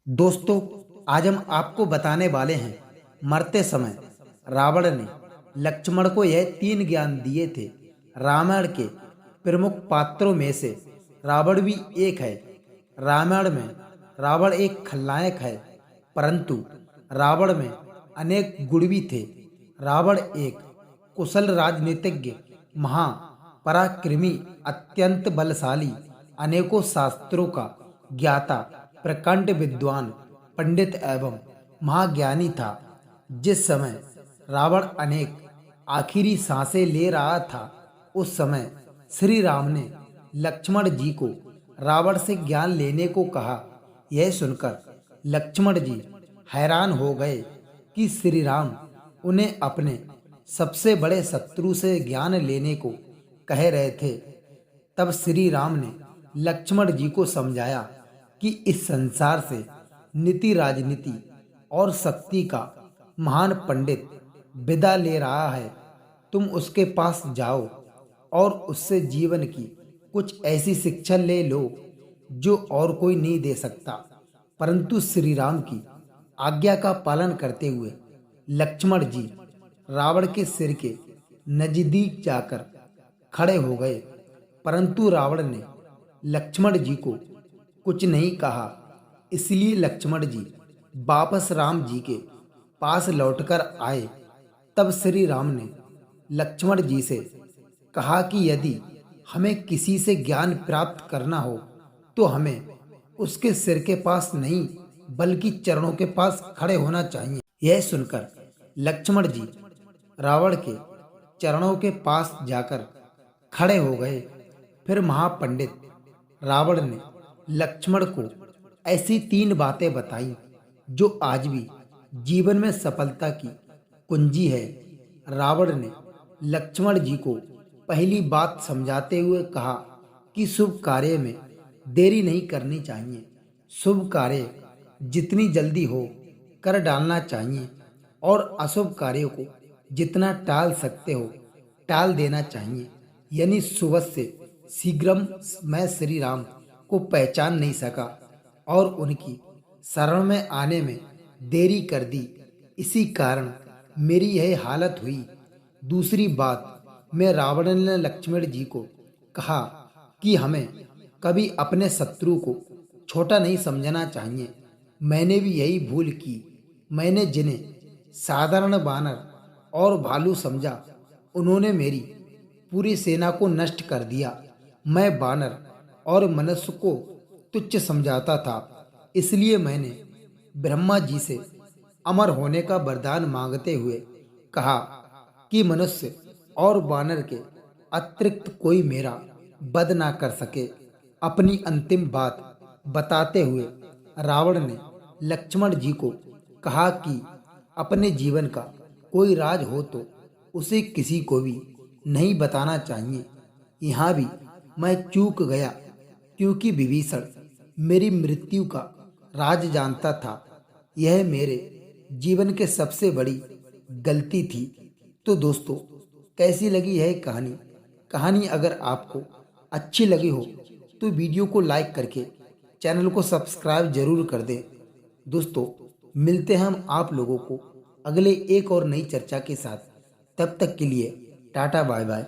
दोस्तों, आज हम आपको बताने वाले हैं मरते समय रावण ने लक्ष्मण को यह 3 ज्ञान दिए थे। रामायण के प्रमुख पात्रों में से रावण भी एक है। रामायण में रावण एक खलनायक है, परंतु रावण में अनेक गुण भी थे। रावण एक कुशल राजनीतिज्ञ, महापराक्रमी, अत्यंत बलशाली, अनेकों शास्त्रों का ज्ञाता, प्रकांड विद्वान, पंडित एवं महाज्ञानी था। जिस समय रावण अनेक आखिरी सांसें ले रहा था, उस समय श्री राम ने लक्ष्मण जी को रावण से ज्ञान लेने को कहा। यह सुनकर लक्ष्मण जी हैरान हो गए कि श्री राम उन्हें अपने सबसे बड़े शत्रु से ज्ञान लेने को कह रहे थे। तब श्री राम ने लक्ष्मण जी को समझाया कि इस संसार से नीति, राजनीति और शक्ति का महान पंडित विदा ले रहा है। तुम उसके पास जाओ और उससे जीवन की कुछ ऐसी शिक्षा ले लो जो और कोई नहीं दे सकता। परंतु श्री राम की आज्ञा का पालन करते हुए लक्ष्मण जी रावण के सिर के नजदीक जाकर खड़े हो गए, परंतु रावण ने लक्ष्मण जी को कुछ नहीं कहा। इसलिए लक्ष्मण जी वापस राम जी के पास लौटकर आए। तब श्री राम ने लक्ष्मण जी से कहा कि यदि हमें किसी से ज्ञान प्राप्त करना हो तो हमें उसके सिर के पास नहीं बल्कि चरणों के पास खड़े होना चाहिए। यह सुनकर लक्ष्मण जी रावण के चरणों के पास जाकर खड़े हो गए। फिर महापंडित रावण ने लक्ष्मण को ऐसी 3 बातें बताई जो आज भी जीवन में सफलता की कुंजी है। रावण ने लक्ष्मण जी को पहली बात समझाते हुए कहा कि शुभ कार्य में देरी नहीं करनी चाहिए। शुभ कार्य जितनी जल्दी हो कर डालना चाहिए और अशुभ कार्यों को जितना टाल सकते हो टाल देना चाहिए। यानी सुबह से शीघ्रम मैं श्री राम को पहचान नहीं सका और उनकी शरण में आने में देरी कर दी, इसी कारण मेरी यह हालत हुई। दूसरी बात, मैं रावण ने लक्ष्मण जी को कहा कि हमें कभी अपने शत्रु को छोटा नहीं समझना चाहिए। मैंने भी यही भूल की। मैंने जिन्हें साधारण बानर और भालू समझा, उन्होंने मेरी पूरी सेना को नष्ट कर दिया। मैं बानर और मनुष्य को तुच्छ समझाता था, इसलिए मैंने ब्रह्मा जी से अमर होने का वरदान मांगते हुए कहा कि मनुष्य और बानर के अतिरिक्त कोई मेरा वध ना कर सके। अपनी अंतिम बात बताते हुए रावण ने लक्ष्मण जी को कहा कि अपने जीवन का कोई राज हो तो उसे किसी को भी नहीं बताना चाहिए। यहाँ भी मैं चूक गया क्योंकि विभीषण मेरी मृत्यु का राज जानता था। यह मेरे जीवन के सबसे बड़ी गलती थी। तो दोस्तों, कैसी लगी यह कहानी अगर आपको अच्छी लगी हो तो वीडियो को लाइक करके चैनल को सब्सक्राइब जरूर कर दें। दोस्तों, मिलते हैं हम आप लोगों को अगले एक और नई चर्चा के साथ। तब तक के लिए टाटा बाय बाय।